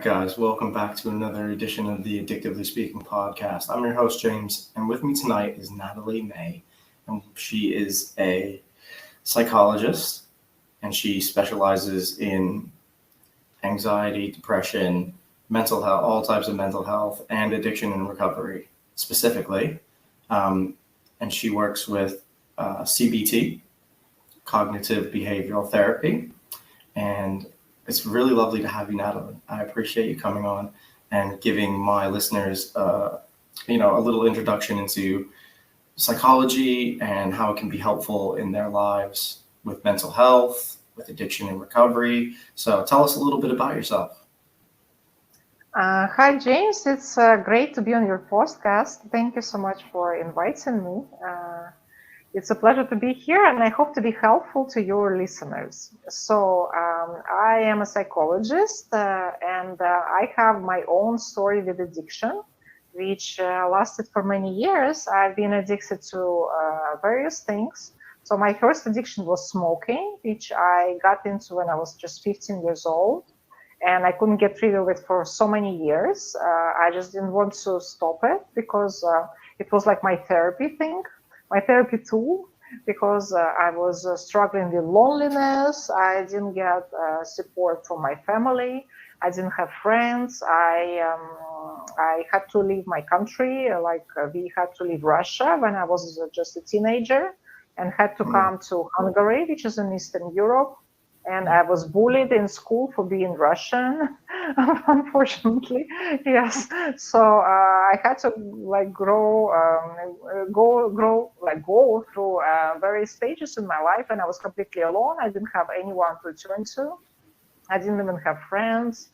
right, guys, welcome back to another edition of the Addictively Speaking podcast. I'm your host, James, and with me tonight is Natali Mei, and she is a psychologist, and she specializes in anxiety, depression, mental health, all types of mental health, and addiction and recovery specifically. And she works with CBT, cognitive behavioral therapy, and it's really lovely to have you, Natalie. I appreciate you coming on and giving my listeners, a little introduction into psychology and how it can be helpful in their lives with mental health, with addiction and recovery. So tell us a little bit about yourself. Hi, James. It's great to be on your podcast. Thank you so much for inviting me. It's a pleasure to be here, and I hope to be helpful to your listeners. So I am a psychologist, and I have my own story with addiction, which lasted for many years. I've been addicted to various things. So my first addiction was smoking, which I got into when I was just 15 years old. And I couldn't get rid of it for so many years. I just didn't want to stop it because it was like my therapy thing. My therapy tool, because I was struggling with loneliness. I didn't get support from my family. I didn't have friends. I had to leave my country. We had to leave Russia when I was just a teenager, and had to come to Hungary, which is in Eastern Europe. And I was bullied in school for being Russian, unfortunately. Yes. So I had to go through various stages in my life, and I was completely alone. I didn't have anyone to turn to. I didn't even have friends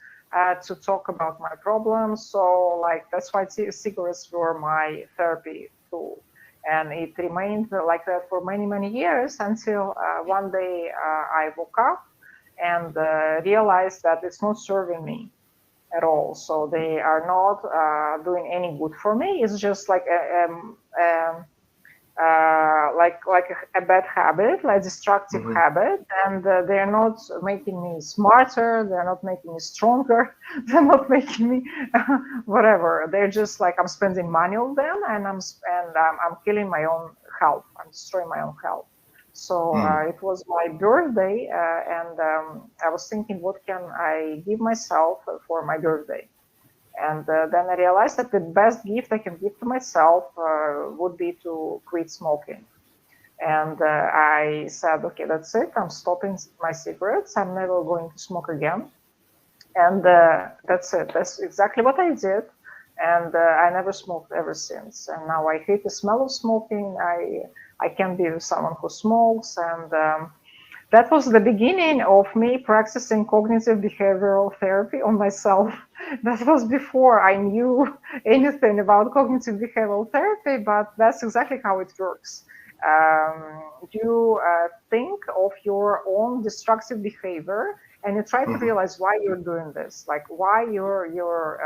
to talk about my problems. So that's why cigarettes were my therapy tool. And it remained like that for many, many years until one day I woke up and realized that it's not serving me at all. So they are not doing any good for me. It's just like a bad habit, like destructive habit, and they're not making me smarter. They're not making me stronger. They're not making me whatever. They're just like I'm spending money on them, and I'm killing my own health. I'm destroying my own health. So it was my birthday, and I was thinking, what can I give myself for my birthday? And then I realized that the best gift I can give to myself would be to quit smoking. And I said, okay, that's it. I'm stopping my cigarettes. I'm never going to smoke again. And that's it. That's exactly what I did. And I never smoked ever since. And now I hate the smell of smoking. I can't be with someone who smokes. And that was the beginning of me practicing cognitive behavioral therapy on myself. That was before I knew anything about cognitive behavioral therapy, but that's exactly how it works. You think of your own destructive behavior, and you try to realize why you're doing this, like why you're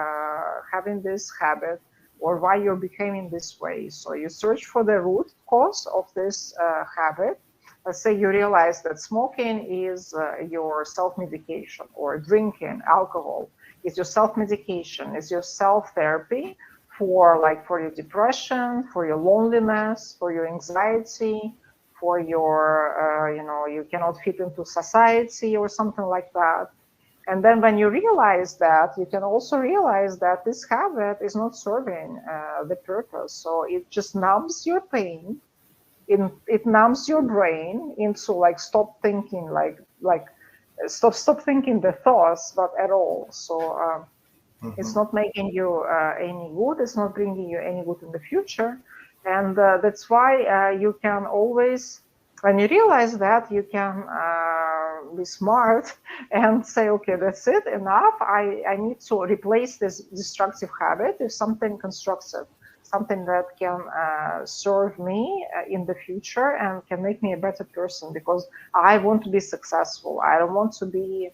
having this habit, or why you're behaving this way. So you search for the root cause of this habit. Let's say you realize that smoking is your self-medication, or drinking alcohol is your self-medication, is your self-therapy for your depression, for your loneliness, for your anxiety, for your, you cannot fit into society or something like that. And then when you realize that, you can also realize that this habit is not serving the purpose. So it just numbs your pain. It numbs your brain into stop thinking, stop thinking the thoughts, but at all. So it's not making you any good. It's not bringing you any good in the future. And that's why you can always, when you realize that, you can be smart and say, okay, that's it, enough. I need to replace this destructive habit with something constructive, something that can serve me in the future and can make me a better person, because I want to be successful. I don't want to be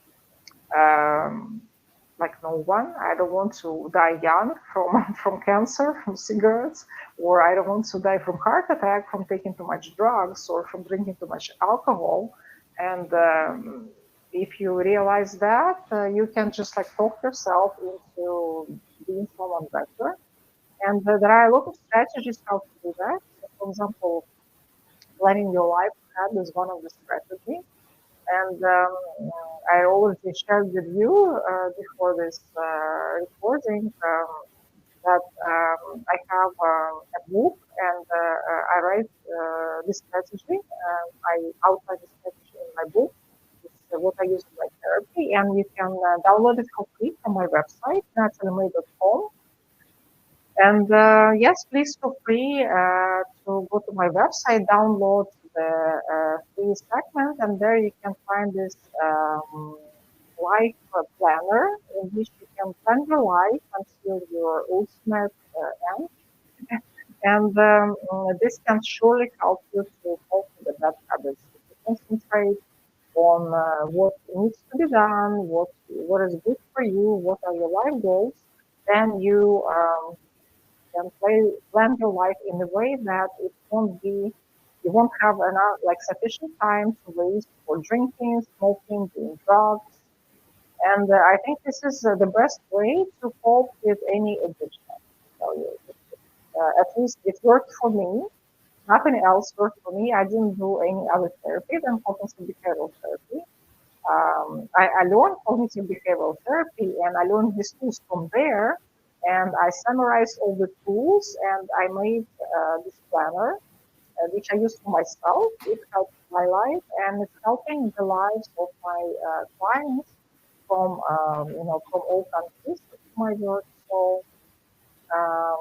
like no one. I don't want to die young from cancer, from cigarettes, or I don't want to die from heart attack from taking too much drugs or from drinking too much alcohol. And if you realize that, you can just like talk yourself into being someone better. And there are a lot of strategies how to do that. So for example, planning your life ahead is one of the strategies. And I already shared with you before this recording that I have a book and I write this strategy. I outline the strategy in my book. It's what I use in my therapy, and you can download it for free from my website, natalimei.com. And yes, please feel free to go to my website, download the free segment, and there you can find this life planner in which you can plan your life until your ultimate end. And this can surely help you to cope with the bad habits. If you concentrate on what needs to be done, what is good for you, what are your life goals, then you can plan your life in a way that you won't have enough, like sufficient time to waste for drinking, smoking, doing drugs. And I think this is the best way to cope with any addiction. So at least it worked for me. Nothing else worked for me. I didn't do any other therapy than cognitive behavioral therapy. I learned cognitive behavioral therapy and I learned these tools from there. And I summarized all the tools and I made this planner, which I use for myself. It helps my life and it's helping the lives of my clients from from all countries with my work. So um,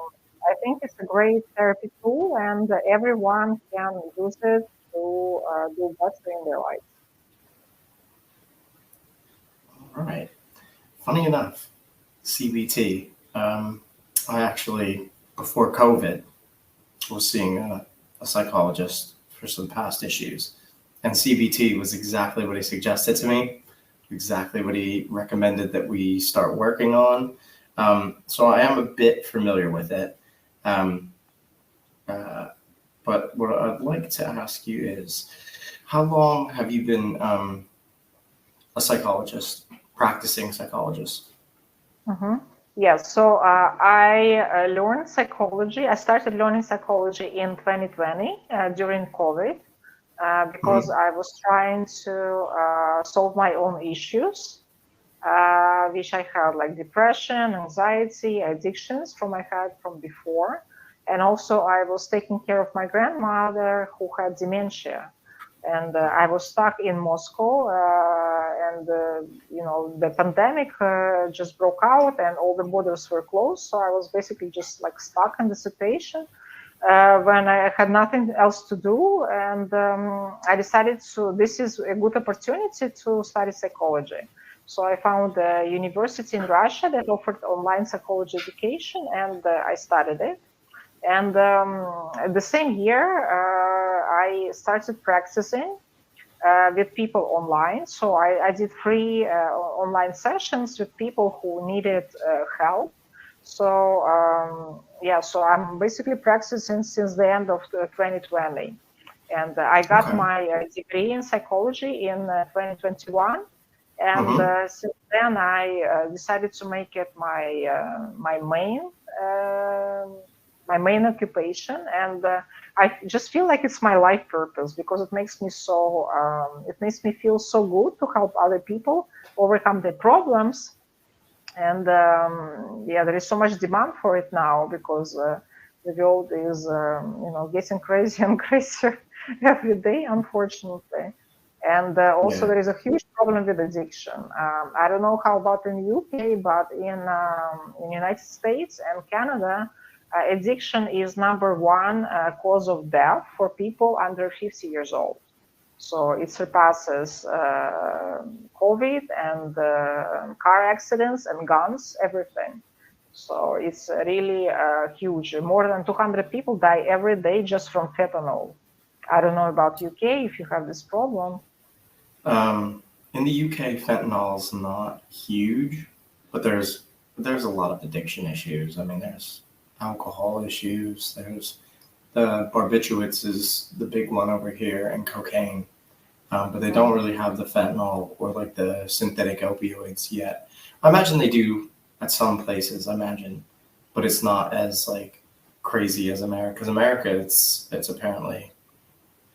I think it's a great therapy tool, and everyone can use it to do better in their lives. All right. Funny enough, CBT. I actually, before COVID, was seeing a psychologist for some past issues. And CBT was exactly what he suggested to me, exactly what he recommended that we start working on. So I am a bit familiar with it. But what I'd like to ask you is, how long have you been a psychologist, practicing psychologist? Mm-hmm. Yes, so I learned psychology. I started learning psychology in 2020 during COVID because Mm-hmm. I was trying to solve my own issues, which I had like depression, anxiety, addictions from I had from before. And also I was taking care of my grandmother who had dementia. And I was stuck in Moscow, and the pandemic just broke out, and all the borders were closed. So I was basically just like stuck in the situation when I had nothing else to do, and I decided this is a good opportunity to study psychology. So I found a university in Russia that offered online psychology education, and I studied it. And the same year, I started practicing with people online. So I did free online sessions with people who needed help. So so I'm basically practicing since the end of 2020. And I got Okay. my degree in psychology in 2021. And Mm-hmm. since then, I decided to make it my main occupation, and I just feel like it's my life purpose because it makes me feel so good to help other people overcome their problems. And there is so much demand for it now because the world is getting crazy and crazier every day, unfortunately. And also Yeah. there is a huge problem with addiction. I don't know how about in UK, but in United States and Canada, addiction is number one cause of death for people under 50 years old. So it surpasses COVID and car accidents and guns, everything. So it's really huge. More than 200 people die every day just from fentanyl. I don't know about UK if you have this problem. In the UK, fentanyl's not huge, but there's a lot of addiction issues. I mean, there's alcohol issues. There's the barbiturates is the big one over here, and cocaine. but they don't really have the fentanyl or like the synthetic opioids yet. I imagine they do at some places, I imagine, but it's not as like crazy as America. Because America, it's apparently,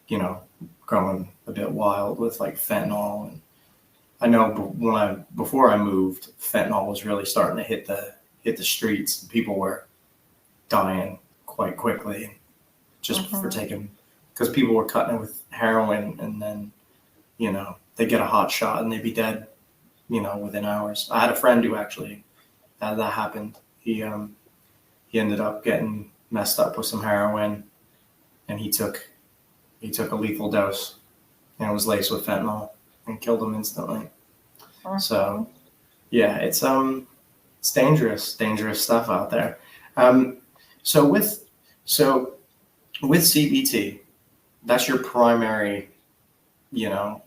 you know, going a bit wild with like fentanyl. And I know before I moved, fentanyl was really starting to hit the streets. People were dying quite quickly just for taking, because people were cutting it with heroin, and then, you know, they get a hot shot and they'd be dead, you know, within hours. I had a friend who actually that happened. He ended up getting messed up with some heroin, and he took a lethal dose, and it was laced with fentanyl and killed him instantly. So yeah, it's dangerous stuff out there. So with CBT, that's your primary, you know,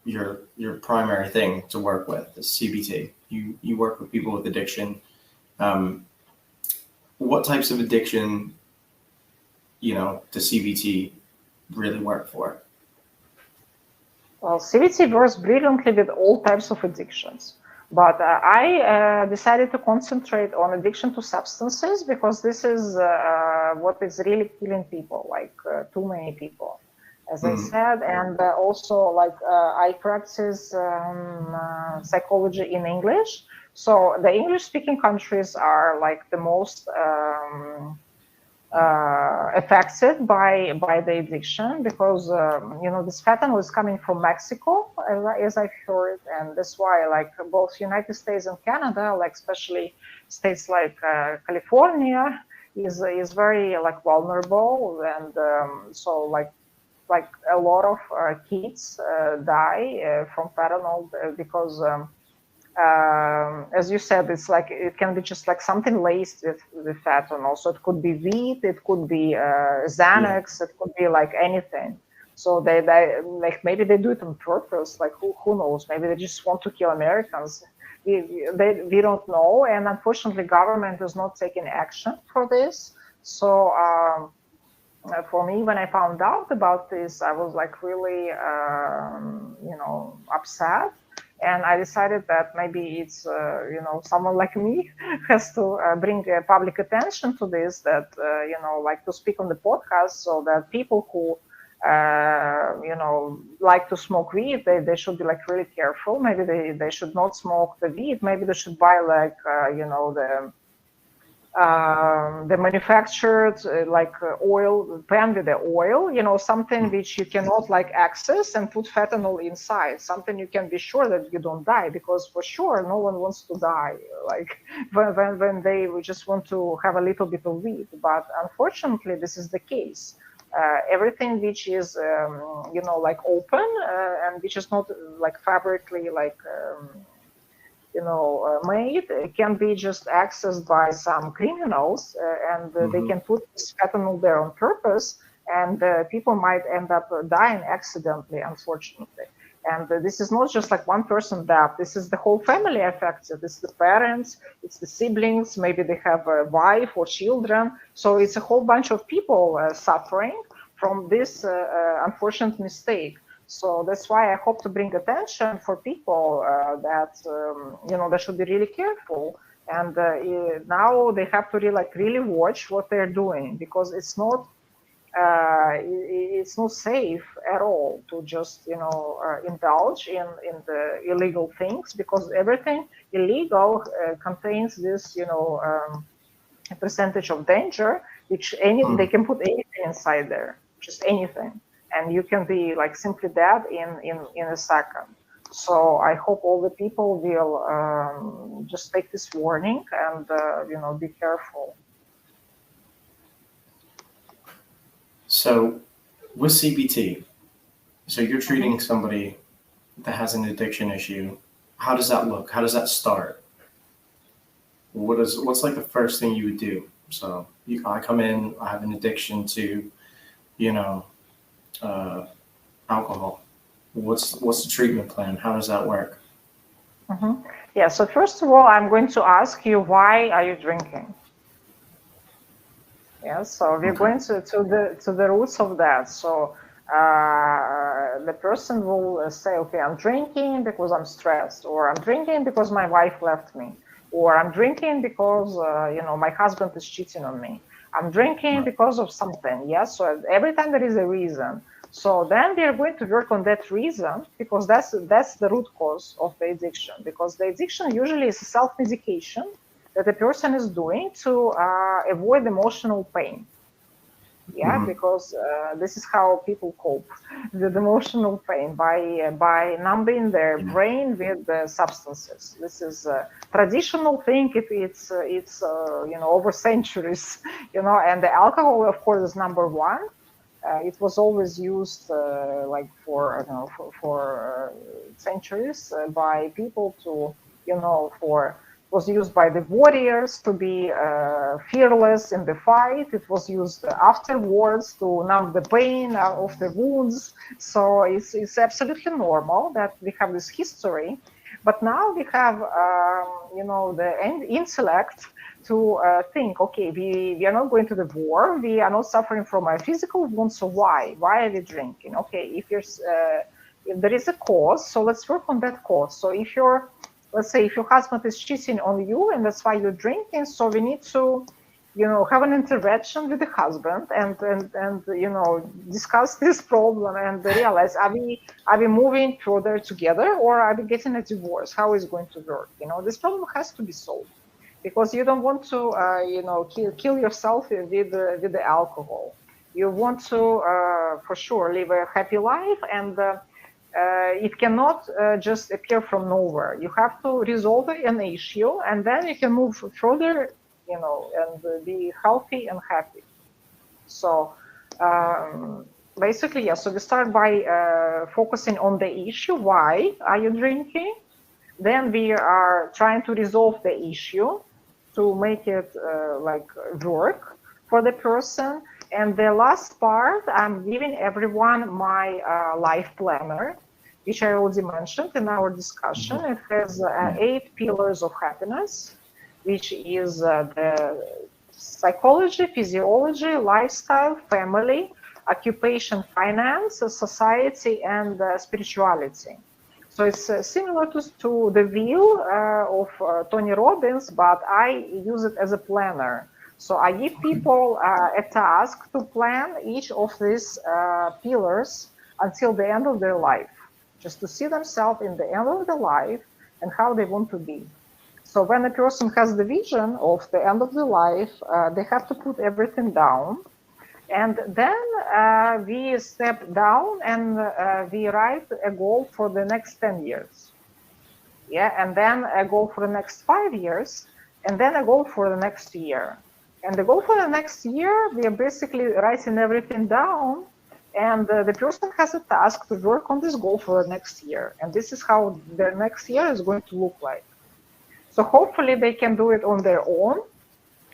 your primary thing to work with is CBT. You work with people with addiction. What types of addiction, you know, does CBT really work for? Well, CBT works brilliantly with all types of addictions. But I decided to concentrate on addiction to substances because this is what is really killing people, like too many people, as I said. And also, like, I practice psychology in English. So the English-speaking countries are like the most affected by the addiction, because you know, this fentanyl is coming from Mexico, as I've heard, and that's why like both United States and Canada, like especially states like California, is very like vulnerable, and so like a lot of kids die from fentanyl because. As you said, it's like it can be just like something laced with fentanyl. So it could be weed, it could be Xanax, it could be like anything. So they like maybe they do it on purpose. Like who knows? Maybe they just want to kill Americans. We don't know, and unfortunately, government is not taking action for this. So for me, when I found out about this, I was like really you know, upset. And I decided that maybe it's, you know, someone like me has to bring public attention to this, that, you know, like to speak on the podcast, so that people who, you know, like to smoke weed, they should be like really careful. Maybe they should not smoke the weed. Maybe they should buy like, you know, the manufactured oil pan with the oil, you know, something which you cannot like access, and put fentanyl inside, something you can be sure that you don't die, because for sure no one wants to die like when they just want to have a little bit of weed. But unfortunately this is the case. Everything which is you know, like open and which is not like fabrically like you know, made, can be just accessed by some criminals, and they can put this fentanyl there on purpose, and people might end up dying accidentally, unfortunately. And this is not just like one person died. This is the whole family affected. It's the parents, it's the siblings. Maybe they have a wife or children. So it's a whole bunch of people suffering from this unfortunate mistake. So that's why I hope to bring attention for people that you know, they should be really careful, and now they have to really watch what they're doing, because it's not safe at all to just, you know, indulge in the illegal things, because everything illegal contains this, you know, percentage of danger, which they can put anything inside there, just anything. And you can be like simply dead in a second. So I hope all the people will just take this warning and you know, be careful. So with CBT, so you're treating somebody that has an addiction issue. How does that look? How does that start? What's like the first thing you would do? So I come in, I have an addiction to, you know, alcohol. What's the treatment plan? How does that work? Yeah, so first of all, I'm going to ask you, why are you drinking? Yeah, so we're going to the roots of that. So the person will say, okay, I'm drinking because I'm stressed, or I'm drinking because my wife left me, or I'm drinking because my husband is cheating on me. I'm drinking because of something. Yes. So every time there is a reason. So then we are going to work on that reason, because that's the root cause of the addiction. Because the addiction usually is a self-medication that the person is doing to avoid emotional pain. Yeah, because this is how people cope with emotional pain, by numbing their brain with the substances. This is a traditional thing. It's over centuries, and the alcohol, of course, is number one. It was always used for centuries by people to, was used by the warriors to be fearless in the fight. It was used afterwards to numb the pain of the wounds. So it's absolutely normal that we have this history. But now we have, the intellect to think, okay, we are not going to the war. We are not suffering from a physical wound. So why? Why are we drinking? Okay, if there is a cause, so let's work on that cause. So let's say if your husband is cheating on you and that's why you're drinking, so we need to, have an intervention with the husband and discuss this problem and realize, are we moving further together, or are we getting a divorce? How is it going to work? This problem has to be solved, because you don't want to, kill yourself with the alcohol. You want to, for sure, live a happy life, and it cannot just appear from nowhere. You have to resolve an issue, and then you can move further, and be healthy and happy. So basically, so we start by focusing on the issue. Why are you drinking? Then we are trying to resolve the issue to make it work for the person. And the last part, I'm giving everyone my life planner, which I already mentioned in our discussion. It has 8 pillars of happiness, which is the psychology, physiology, lifestyle, family, occupation, finance, society, and spirituality. So it's similar to the wheel of Tony Robbins, but I use it as a planner. So I give people a task to plan each of these pillars until the end of their life, just to see themselves in the end of their life and how they want to be. So when a person has the vision of the end of the life, they have to put everything down. And then we step down and we write a goal for the next 10 years. Yeah, and then a goal for the next 5 years, and then a goal for the next year. And the goal for the next year, we are basically writing everything down, and the person has a task to work on this goal for the next year. And this is how the next year is going to look like. So hopefully they can do it on their own.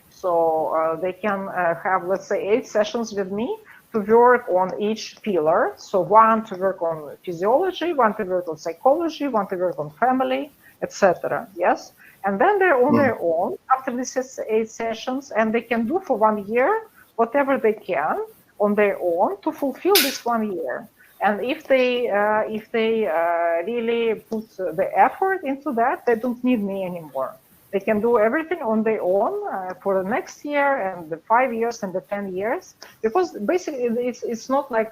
So they can have, let's say, 8 sessions with me to work on each pillar. So 1 to work on physiology, 1 to work on psychology, 1 to work on family, etc. Yes? And then they're on their own after these 8 sessions, and they can do for 1 year whatever they can on their own to fulfill this 1 year. And if they really put the effort into that, they don't need me anymore. They can do everything on their own for the next year and the 5 years and the 10 years, because basically it's not like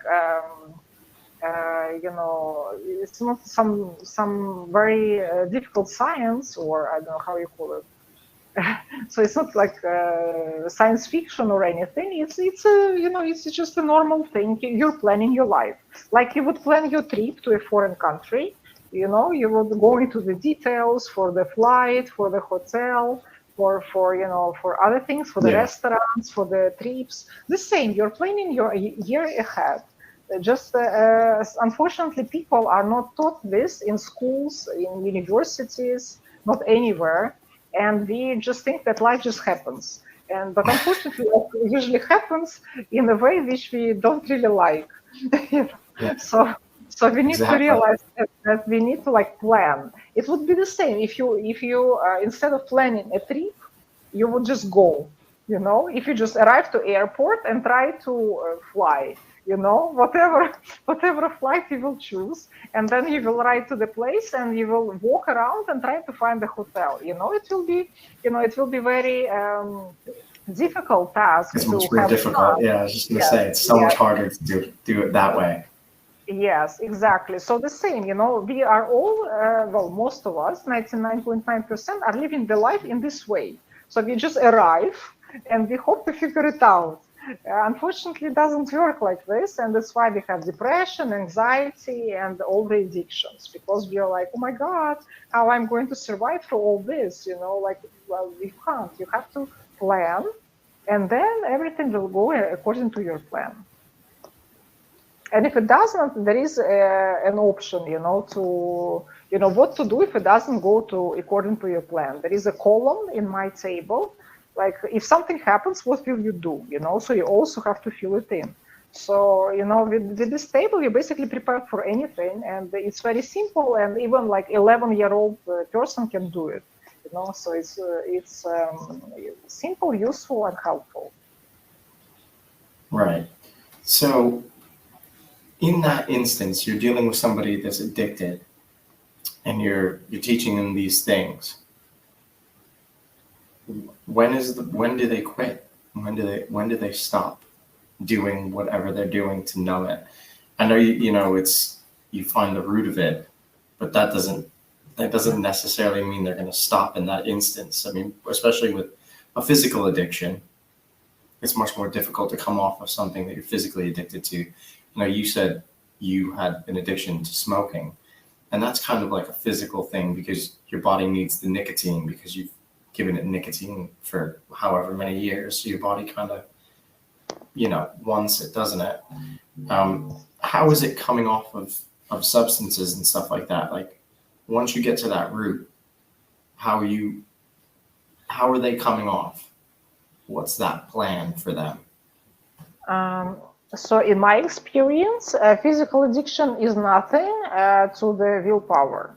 it's not some very difficult science, or I don't know how you call it. So it's not like science fiction or anything. It's just a normal thing. You're planning your life like you would plan your trip to a foreign country. You would go into the details for the flight, for the hotel, for other things, for the restaurants, for the trips. The same. You're planning your year ahead. Just unfortunately, people are not taught this in schools, in universities, not anywhere. And we just think that life just happens. But unfortunately, it usually happens in a way which we don't really like. So we need to realize that we need to plan. It would be the same if you instead of planning a trip, you would just go. If you just arrive to airport and try to fly, whatever flight you will choose, and then you will ride to the place and you will walk around and try to find the hotel. It will be very difficult task It's to much more have difficult. fun. Yeah, I was just gonna Yes, say it's so much yes. harder to do it that way. Yes, exactly. So the same, we are all, well, most of us, 99.9% are living the life in this way. So we just arrive and we hope to figure it out. Unfortunately, it doesn't work like this. And that's why we have depression, anxiety, and all the addictions, because we are like, oh my God, how I'm going to survive through all this, like, well, you can't. You have to plan, and then everything will go according to your plan. And if it doesn't, there is an option, what to do if it doesn't go according to your plan. There is a column in my table, like if something happens, what will you do? So you also have to fill it in. So, with this table, you basically prepare for anything, and it's very simple, and even like 11-year-old person can do it. So it's simple, useful, and helpful. Right. So in that instance, you're dealing with somebody that's addicted, and you're teaching them these things. When do they quit? When do they stop doing whatever they're doing to numb it? I know you find the root of it, but that doesn't necessarily mean they're going to stop in that instance. I mean, especially with a physical addiction, it's much more difficult to come off of something that you're physically addicted to. You said you had an addiction to smoking, and that's kind of like a physical thing because your body needs the nicotine because you've given it nicotine for however many years. So your body kind of, wants it, doesn't it? How is it coming off of substances and stuff like that? Like once you get to that root, how are they coming off? What's that plan for them? So in my experience, physical addiction is nothing to the willpower.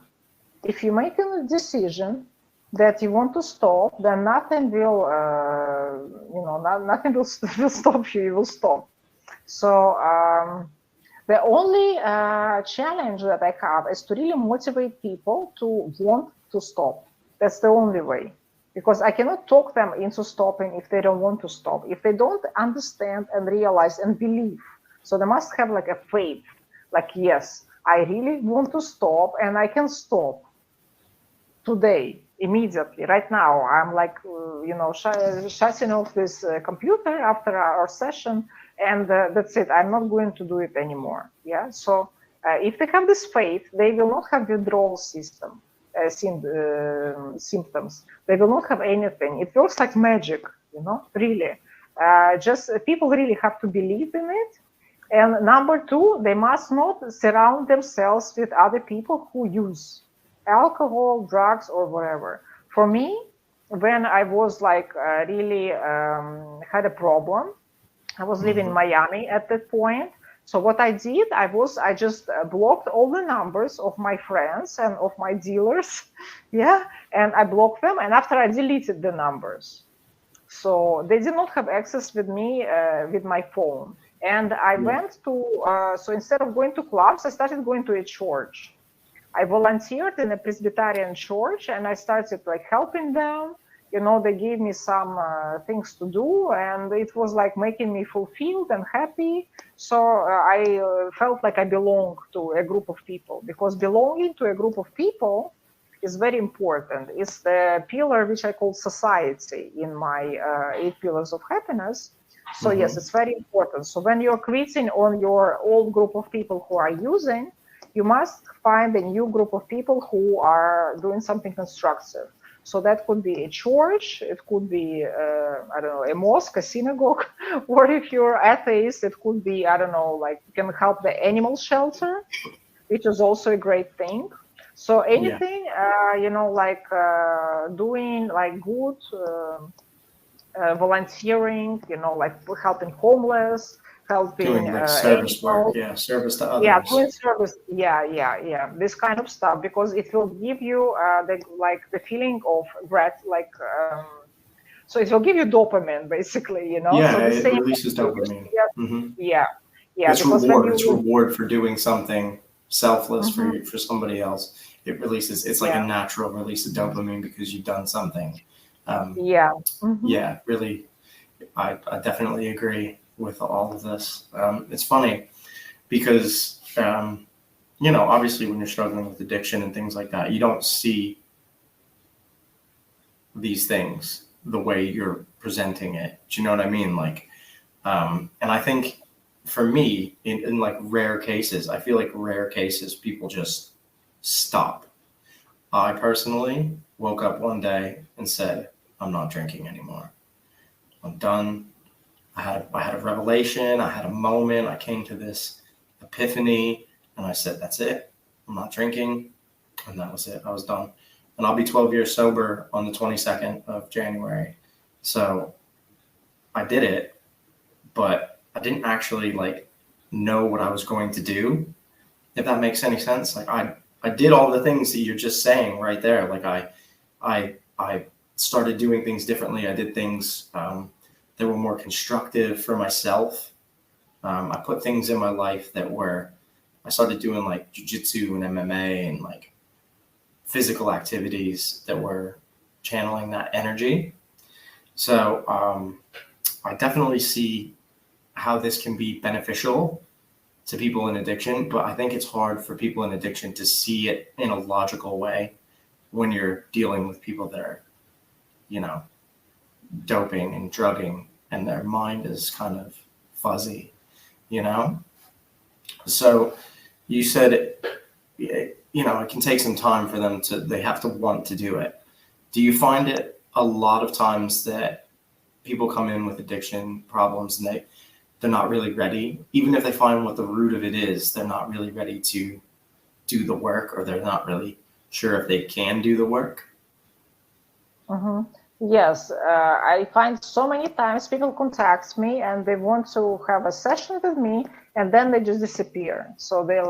If you make a decision that you want to stop, then nothing will, nothing will stop you. You will stop. So the only challenge that I have is to really motivate people to want to stop. That's the only way. Because I cannot talk them into stopping if they don't want to stop, if they don't understand and realize and believe. So they must have like a faith, like, yes, I really want to stop and I can stop today, immediately, right now. I'm like, shutting off this computer after our session, and that's it. I'm not going to do it anymore. Yeah. So if they have this faith, they will not have withdrawal symptoms. They will not have anything. It works like magic, really. Just people really have to believe in it. And number two, they must not surround themselves with other people who use alcohol, drugs, or whatever. For me, when I was like really had a problem, I was living in Miami at that point. So what I did, I just blocked all the numbers of my friends and of my dealers, yeah, and I blocked them. And after I deleted the numbers, so they did not have access with me with my phone. And I went to so instead of going to clubs, I started going to a church. I volunteered in a Presbyterian church, and I started like helping them. They gave me some things to do, and it was like making me fulfilled and happy. So I felt like I belong to a group of people, because belonging to a group of people is very important. It's the pillar which I call society in my 8 pillars of happiness. So yes, it's very important. So when you're quitting on your old group of people who are using, you must find a new group of people who are doing something constructive. So that could be a church, it could be, I don't know, a mosque, a synagogue, or if you're atheist, it could be, I don't know, like you can help the animal shelter, which is also a great thing. So anything, like doing like good volunteering, like helping homeless, helping doing like service work, service to others. Doing service, this kind of stuff, because it will give you the feeling of so it will give you dopamine, basically, Yeah, so it releases dopamine. Yeah, It's because when reward. you It's reward for doing something selfless Mhm. for somebody else. It releases. It's like a Yeah, natural release of dopamine because you've done something. Um, yeah. Hmm. yeah, really. I definitely agree with all of this. It's funny because obviously when you're struggling with addiction and things like that, you don't see these things the way you're presenting it. Do you know what I mean? Like, and I think for me, in like rare cases, I feel like rare cases, people just stop. I personally woke up one day and said, I'm not drinking anymore. I'm done. I had a revelation. I had a moment. I came to this epiphany and I said, that's it. I'm not drinking. And that was it. I was done. And I'll be 12 years sober on the 22nd of January. So I did it, but I didn't actually like know what I was going to do, if that makes any sense. Like I did all the things that you're just saying right there. Like I started doing things differently. I did things that were more constructive for myself. I put things in my life I started doing like jujitsu and MMA and like physical activities that were channeling that energy. So I definitely see how this can be beneficial to people in addiction, but I think it's hard for people in addiction to see it in a logical way when you're dealing with people that are, you know, doping and drugging and their mind is kind of fuzzy, you know? So you said, it can take some time for them they have to want to do it. Do you find it a lot of times that people come in with addiction problems and they're not really ready, even if they find what the root of it is, they're not really ready to do the work, or they're not really sure if they can do the work? Hmm. Yes, I find so many times people contact me and they want to have a session with me, and then they just disappear. So they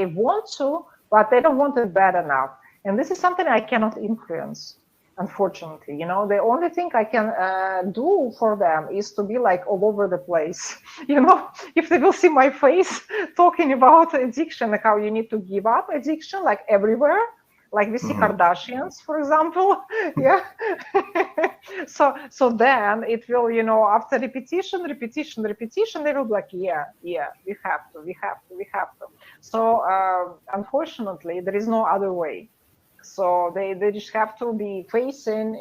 want to, but they don't want it bad enough. And this is something I cannot influence, unfortunately. The only thing I can do for them is to be like all over the place. If they will see my face talking about addiction, like how you need to give up addiction, like everywhere, like we see Mm-hmm. Kardashians, for example. Yeah. So then it will, after repetition, they will be like, yeah, we have to. So unfortunately, there is no other way. So they just have to be facing,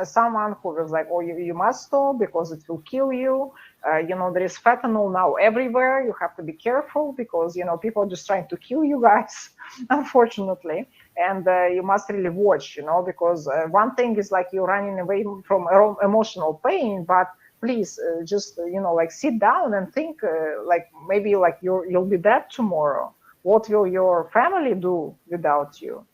someone who was like, oh, you must stop because it will kill you. There is fentanyl now everywhere. You have to be careful because, people are just trying to kill you guys, unfortunately. And you must really watch, because one thing is like you're running away from emotional pain, but please just, like sit down and think, like maybe like you'll be dead tomorrow. What will your family do without you?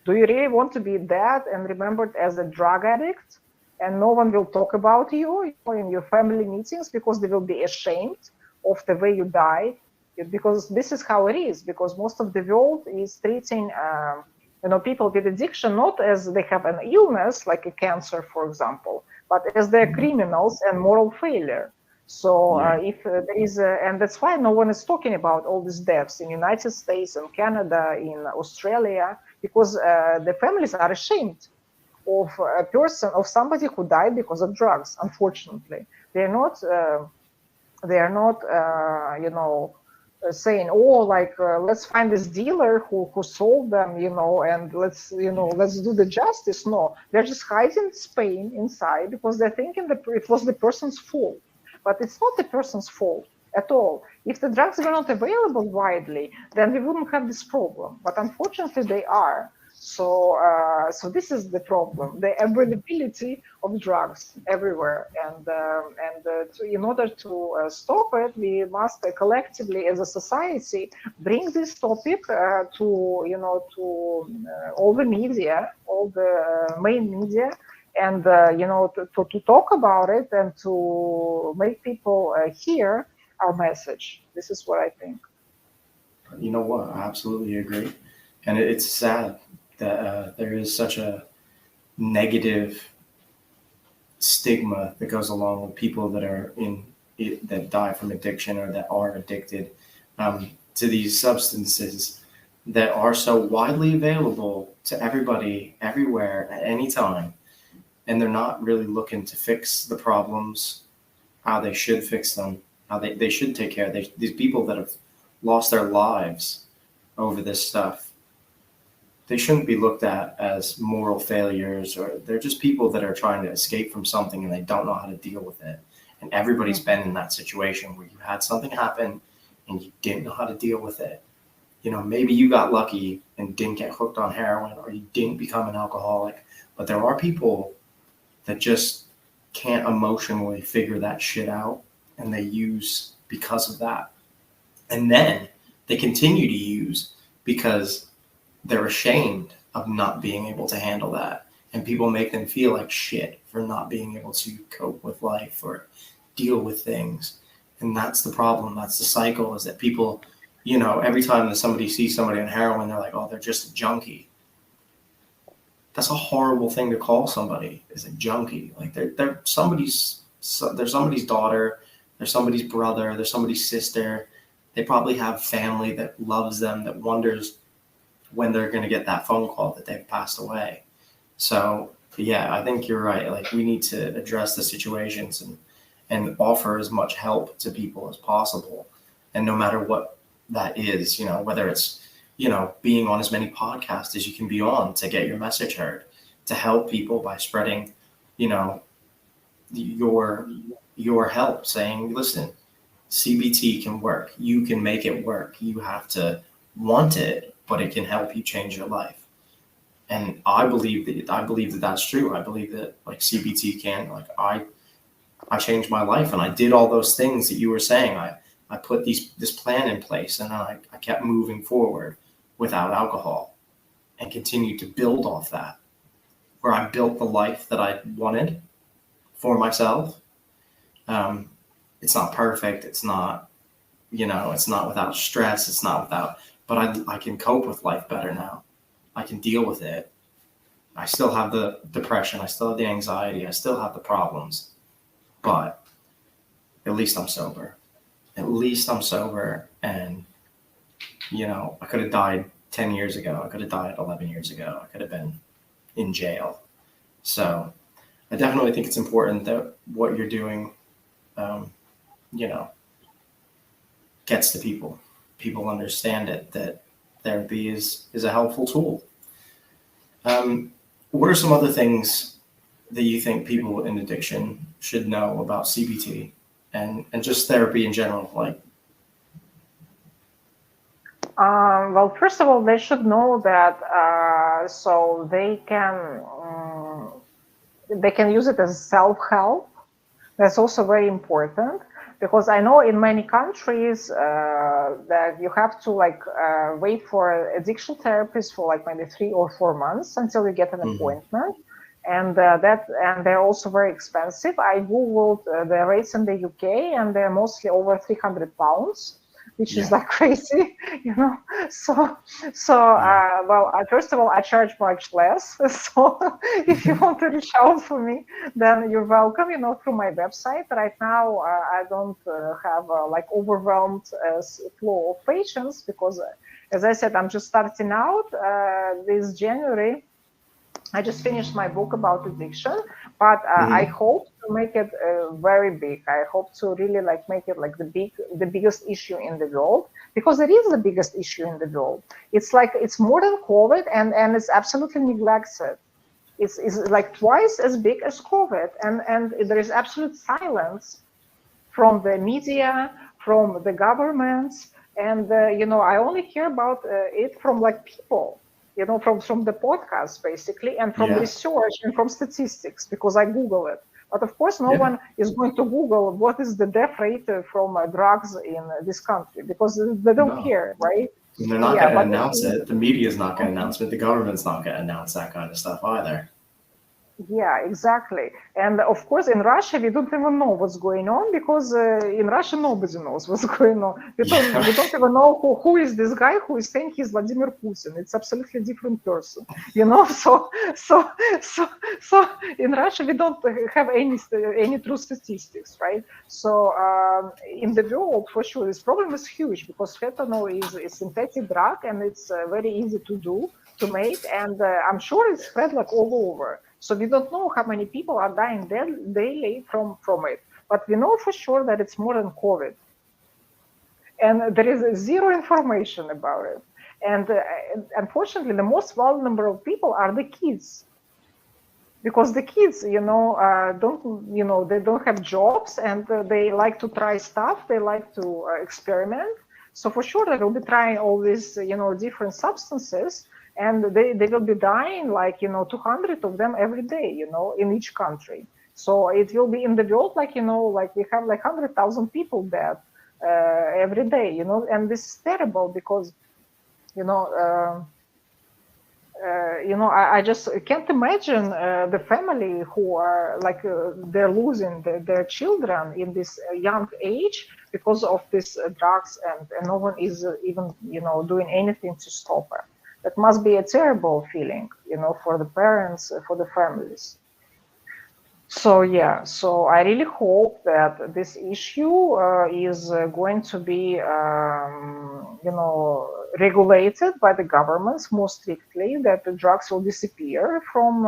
Do you really want to be dead and remembered as a drug addict? And no one will talk about you in your family meetings because they will be ashamed of the way you died. Because this is how it is. Because most of the world is treating, people with addiction not as they have an illness like a cancer, for example, but as they're criminals and moral failure. So Yeah. if there is, and that's why no one is talking about all these deaths in United States and Canada, in Australia, because the families are ashamed of somebody who died because of drugs. Unfortunately, they're not. They are not, saying, "Oh, like let's find this dealer who sold them," and let's do the justice. No, they're just hiding this pain inside because they're thinking that it was the person's fault, but it's not the person's fault at all. If the drugs were not available widely, then we wouldn't have this problem. But unfortunately, they are. So this is the problem: the availability of drugs everywhere. And in order to stop it, we must collectively, as a society, bring this topic to all the media, all the main media, and to talk about it and to make people hear our message. This is what I think. You know what? I absolutely agree. And it's sad that there is such a negative stigma that goes along with people that are in that die from addiction or that are addicted to these substances that are so widely available to everybody, everywhere, at any time. And they're not really looking to fix the problems, how they should fix them, how they should take care of these people that have lost their lives over this stuff. They shouldn't be looked at as moral failures, or they're just people that are trying to escape from something and they don't know how to deal with it. And everybody's been in that situation where you had something happen and you didn't know how to deal with it. You know, maybe you got lucky and didn't get hooked on heroin, or you didn't become an alcoholic, but there are people that just can't emotionally figure that shit out, and they use because of that. And then they continue to use because they're ashamed of not being able to handle that. And people make them feel like shit for not being able to cope with life or deal with things. And that's the problem. That's the cycle, is that people, you know, every time that somebody sees somebody on heroin, they're like, oh, they're just a junkie. That's a horrible thing to call somebody, is a junkie. Like they're somebody's daughter, they're somebody's brother, they're somebody's sister. They probably have family that loves them, that wonders when they're going to get that phone call that they've passed away. So yeah, I think you're right. Like, we need to address the situations and offer as much help to people as possible. And no matter what that is, you know, whether it's, you know, being on as many podcasts as you can be on to get your message heard, to help people by spreading, you know, your help, saying, listen, CBT can work. You can make it work. You have to want it, but it can help you change your life. And I believe that that's true. I believe that, like, CBT can, like, I changed my life, and I did all those things that you were saying. I put this plan in place, and I kept moving forward without alcohol and continued to build off that, where I built the life that I wanted for myself. It's not perfect. It's not, you know, it's not without stress. It's not without, but I can cope with life better now. I can deal with it. I still have the depression. I still have the anxiety. I still have the problems, but at least I'm sober. At least I'm sober. And, you know, I could have died 10 years ago. I could have died 11 years ago. I could have been in jail. So I definitely think it's important that what you're doing, you know, gets to people. People understand it, that therapy is a helpful tool. What are some other things that you think people in addiction should know about CBT and just therapy in general? Like, well, first of all, they should know that so they can use it as self-help. That's also very important, because I know in many countries that you have to wait for addiction therapists for like maybe 3 or 4 months until you get an appointment, and they're also very expensive. I googled the rates in the UK, and they're mostly over £300, which is like crazy, you know. So first of all, I charge much less. So if you want to reach out for me, then you're welcome, you know, through my website. Right now, I don't have overwhelmed flow of patients, because, as I said, I'm just starting out. This January, I just finished my book about addiction, but I hope to make it very big. I hope to really make it like the biggest issue in the world, because it is the biggest issue in the world. It's more than COVID, and it's absolutely neglected. It's like twice as big as COVID, and there is absolute silence from the media, from the governments, and you know, I only hear about it from people, you know, from the podcast basically, and from research and from statistics, because I Google it. But of course, no one is going to Google what is the death rate from drugs in this country, because they don't care, right? And they're not going to announce it. The media is not going to announce it. The government's not going to announce that kind of stuff either. Yeah, exactly. And of course, in Russia, we don't even know what's going on because in Russia, nobody knows what's going on. Yeah. We don't even know who is this guy who is saying he's Vladimir Putin. It's absolutely different person, you know. So, so, so in Russia, we don't have any true statistics, right? So in the world, for sure, this problem is huge because fentanyl is a synthetic drug and it's very easy to make, and I'm sure it's spread like all over. So we don't know how many people are dying daily from it, but we know for sure that it's more than COVID, and there is zero information about it. And unfortunately, the most vulnerable people are the kids, because the kids, they don't have jobs, and they like to try stuff. They like to experiment. So for sure, they will be trying all these, different substances, and they will be dying like 200 of them every day, in each country. So it will be in the world like like we have like 100,000 people dead every day, and this is terrible because you know. I just can't imagine the family who are like they're losing their children in this young age because of these drugs, and no one is even doing anything to stop it. That must be a terrible feeling, for the parents, for the families. So yeah, so I really hope that this issue is going to be, regulated by the governments more strictly. That the drugs will disappear from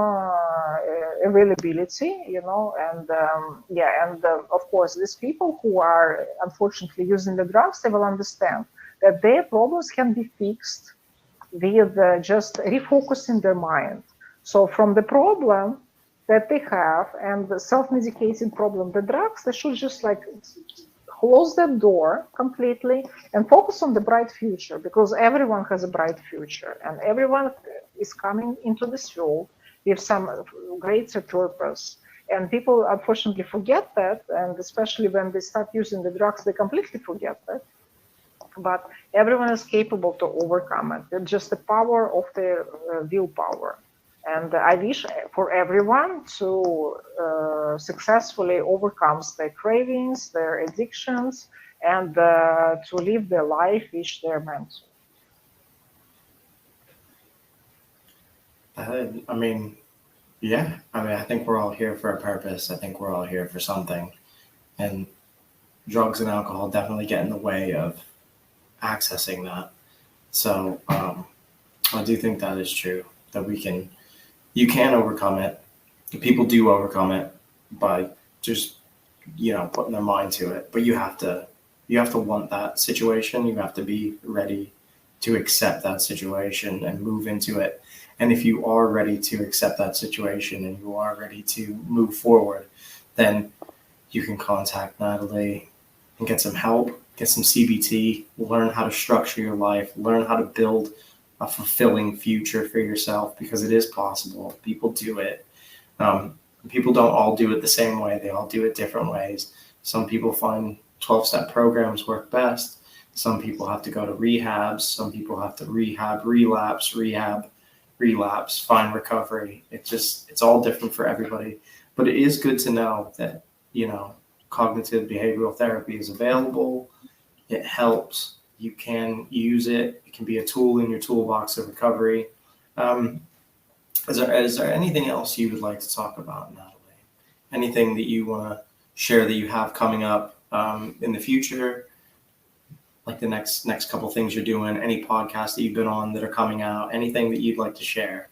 availability, and of course, these people who are unfortunately using the drugs, they will understand that their problems can be fixed with just refocusing their mind. So from the problem that they have and the self-medicating problem, the drugs, they should just like close that door completely and focus on the bright future, because everyone has a bright future and everyone is coming into this world with some greater purpose. And people unfortunately forget that, and especially when they start using the drugs, they completely forget that. But everyone is capable to overcome it. It's just the power of their willpower. And I wish for everyone to successfully overcome their cravings, their addictions, and to live the life which they're meant I mean, yeah. I think we're all here for a purpose. I think we're all here for something. And drugs and alcohol definitely get in the way of accessing that. So I do think that is true, that you can overcome it. People do overcome it by just, putting their mind to it. But you have to want that situation. You have to be ready to accept that situation and move into it. And if you are ready to accept that situation and you are ready to move forward, then you can contact Natali and get some help, get some CBT, learn how to structure your life, learn how to build a fulfilling future for yourself, because it is possible. People do it. People don't all do it the same way. They all do it different ways. Some people find 12-step programs work best. Some people have to go to rehabs. Some people have to relapse, find recovery. It's all different for everybody. But it is good to know that, cognitive behavioral therapy is available. It helps. You can use it. It can be a tool in your toolbox of recovery. Is there anything else you would like to talk about, Natali? Anything that you want to share that you have coming up in the future? Like the next couple things you're doing, any podcasts that you've been on that are coming out, anything that you'd like to share?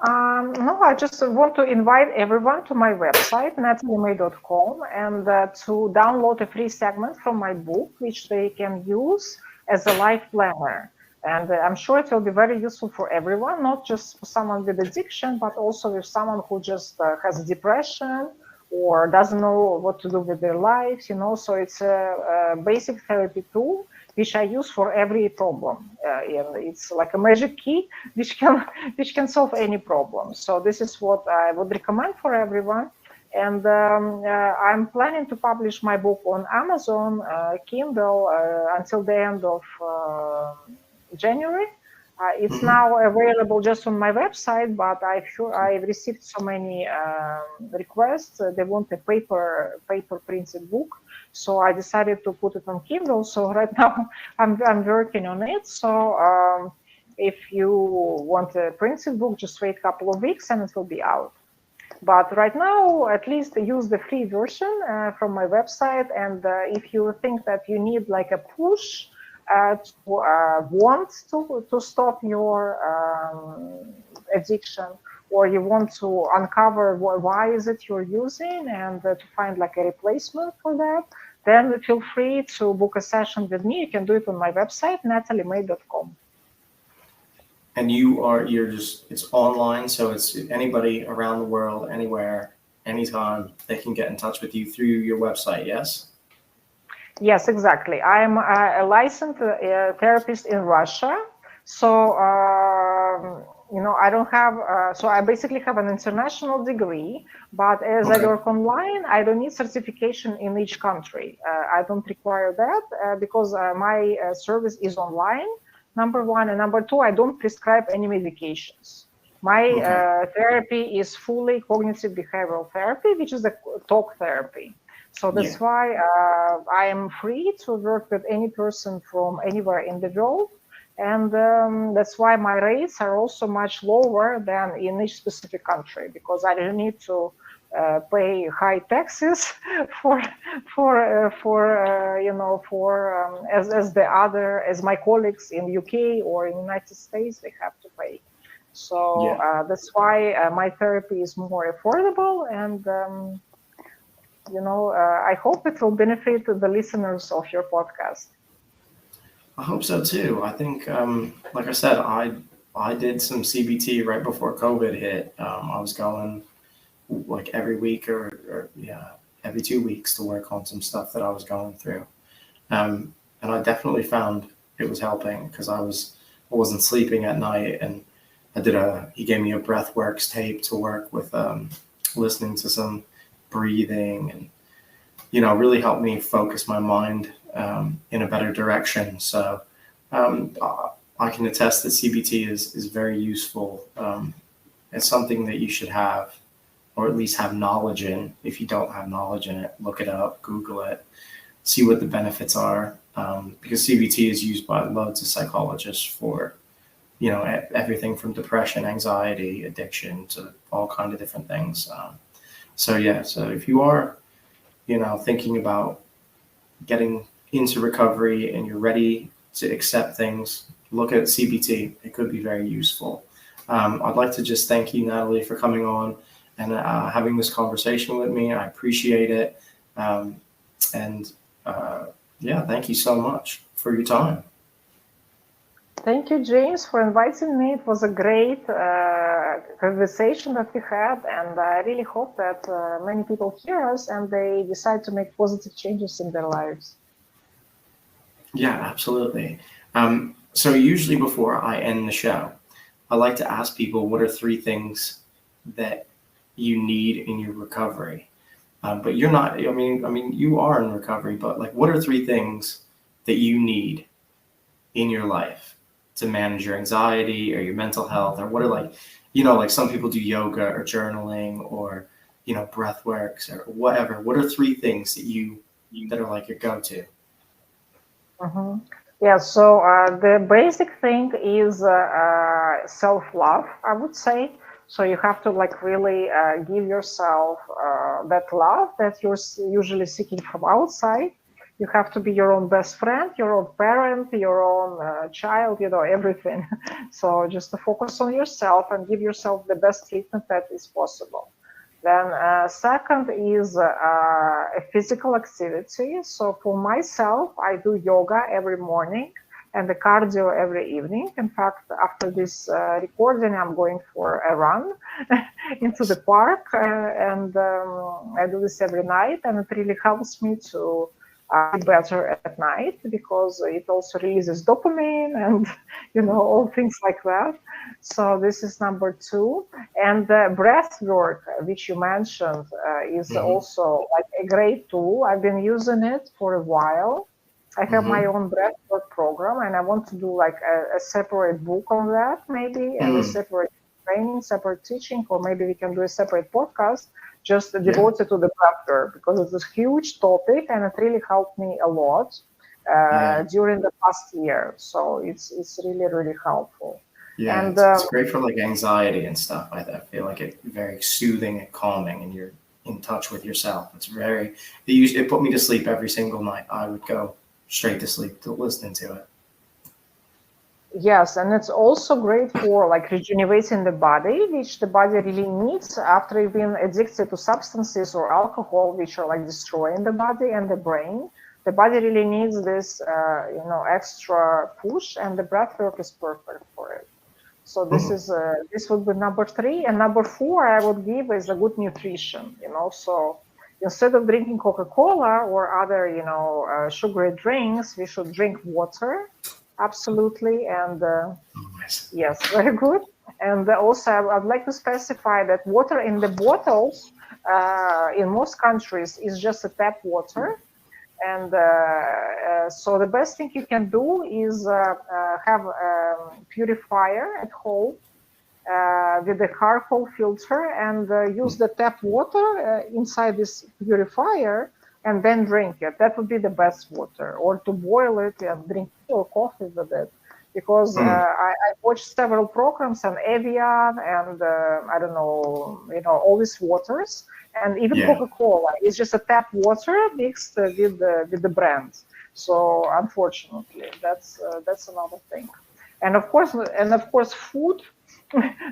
No, I just want to invite everyone to my website, natalimei.com, and to download a free segment from my book, which they can use as a life planner. And I'm sure it will be very useful for everyone, not just for someone with addiction, but also with someone who just has depression or doesn't know what to do with their lives, So it's a basic therapy tool which I use for every problem. It's like a magic key which can solve any problem. So this is what I would recommend for everyone. And I'm planning to publish my book on Amazon, Kindle, until the end of January. It's now available just on my website, but I've received so many requests. They want a paper printed book, so I decided to put it on Kindle. So right now I'm working on it. So if you want a printed book, just wait a couple of weeks and it will be out. But right now, at least use the free version from my website. And if you think that you need like a push to want to stop your addiction, or you want to uncover why is it you're using and to find like a replacement for that, then feel free to book a session with me. You can do it on my website, natalimei.com. And it's online, so it's anybody around the world, anywhere, anytime, they can get in touch with you through your website, yes? Yes, exactly. I'm a licensed therapist in Russia. So, I don't have, so I basically have an international degree, but as I work online, I don't need certification in each country. I don't require that because my service is online. Number one, and number two, I don't prescribe any medications. My therapy is fully cognitive behavioral therapy, which is the talk therapy. So that's why I am free to work with any person from anywhere in the world. And that's why my rates are also much lower than in each specific country, because I don't need to pay high taxes as my colleagues in UK or in the United States, they have to pay. So that's why my therapy is more affordable, and I hope it will benefit the listeners of your podcast. I hope so too. I think, like I said, I did some CBT right before COVID hit. I was going like every week or every 2 weeks to work on some stuff that I was going through. And I definitely found it was helping because I wasn't sleeping at night, and he gave me a breathworks tape to work with, listening to some breathing, and really helped me focus my mind in a better direction. So I can attest that CBT is very useful. It's something that you should have, or at least have knowledge in. If you don't have knowledge in it, look it up, Google it, see what the benefits are, because CBT is used by loads of psychologists for everything from depression, anxiety, addiction, to all kinds of different things. So if you are thinking about getting into recovery and you're ready to accept things, look at CBT. It could be very useful. I'd like to just thank you, Natali, for coming on and having this conversation with me. I appreciate it. Thank you so much for your time. Thank you, James, for inviting me. It was a great conversation that we had, and I really hope that many people hear us and they decide to make positive changes in their lives. Yeah, absolutely. So usually before I end the show, I like to ask people, what are 3 things that you need in your recovery? But you're not, I mean, you are in recovery, but like, what are 3 things that you need in your life to manage your anxiety or your mental health? Or what are like some people do yoga or journaling or, breath works or whatever. What are 3 things that are like your go-to? Mm-hmm. Yeah, so the basic thing is self-love, I would say. So you have to really give yourself that love that you're usually seeking from outside. You have to be your own best friend, your own parent, your own child, everything. So just to focus on yourself and give yourself the best treatment that is possible. Then second is a physical activity. So for myself, I do yoga every morning and the cardio every evening. In fact, after this recording, I'm going for a run into the park, and I do this every night, and it really helps me to be better at night because it also releases dopamine and all things like that. So this is number 2. And the breath work, which you mentioned, is also like a great tool. I've been using it for a while. I have my own breathwork program, and I want to do like a separate book on that, maybe, and a separate training, separate teaching, or maybe we can do a separate podcast just devoted to the breathwork, because it's a huge topic and it really helped me a lot during the past year. So it's really, really helpful. Yeah, And it's great for like anxiety and stuff. I feel like it's very soothing and calming, and you're in touch with yourself. It put me to sleep every single night. I would go straight to sleep to listening to it. yes, and it's also great for like rejuvenating the body, which the body really needs after you've been addicted to substances or alcohol, which are like destroying the body and the brain. The body really needs this, extra push, and the breath work is perfect for it. So this would be number 3, and number 4 I would give is a good nutrition. So instead of drinking Coca-Cola or other sugary drinks, we should drink water. Absolutely, and yes, very good. And also, I'd like to specify that water in the bottles in most countries is just a tap water. And so the best thing you can do is have a purifier at home with a charcoal filter, and use the tap water inside this purifier, and then drink it. That would be the best water. Or to boil it and drink tea or coffee with it. Because I watched several programs on Evian and I don't know, all these waters. And even Coca-Cola is just a tap water mixed with the brand. So unfortunately, that's another thing. And of course, food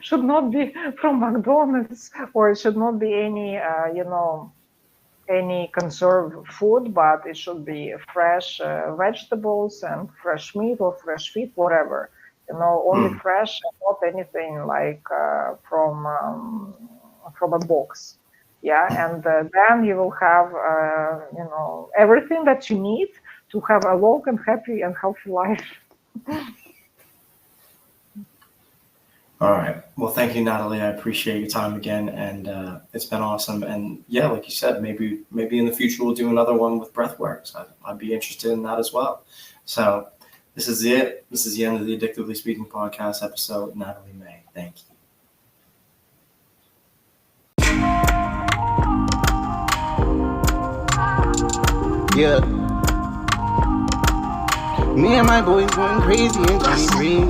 should not be from McDonald's, or it should not be any conserved food, but it should be fresh vegetables and fresh meat or fresh fish, whatever. Only fresh, and not anything like from a box. Yeah, and then you will have, everything that you need to have a long and happy and healthy life. All right. Well, thank you, Natali. I appreciate your time again, and it's been awesome. And yeah, like you said, maybe in the future we'll do another one with breathworks. I'd be interested in that as well. So this is it. This is the end of the Addictively Speaking podcast episode. Natali Mei, thank you. Yeah. Me and my boys going crazy in 23.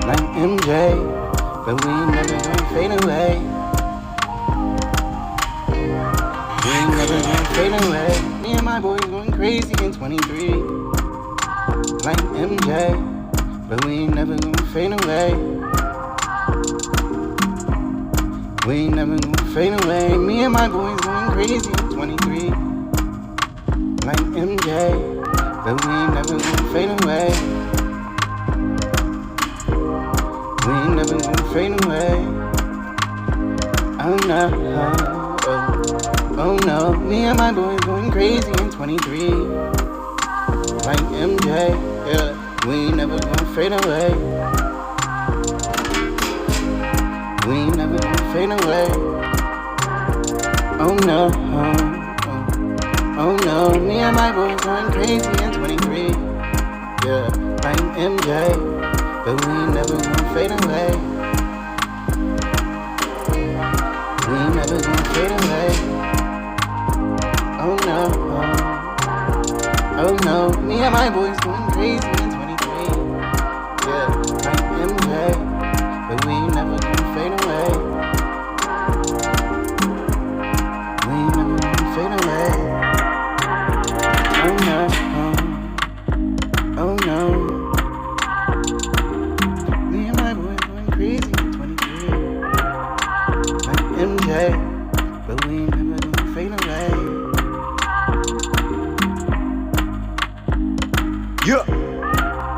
Like MJ, but we ain't never gonna fade away. We ain't never gonna fade away. Me and my boys going crazy in 23. Like MJ, but we ain't never gonna fade away. We ain't never gonna fade away. Me and my boys going crazy in 23. Like MJ, but we ain't never gonna fade away. We ain't never gonna fade away. Oh no, oh no. Me and my boys going crazy in 23. Like MJ, yeah. We ain't never gonna fade away. We ain't never gonna fade away. Oh no, oh no. Me and my boys going crazy in 23. Yeah, like MJ. But we ain't never gonna fade away. We ain't never gonna fade away. Oh no, me and my boys going crazy in 23. Yeah, like MJ. But we ain't never gonna fade away. We ain't never gonna fade away. Oh no. Crazy in 23, like MJ, but we ain't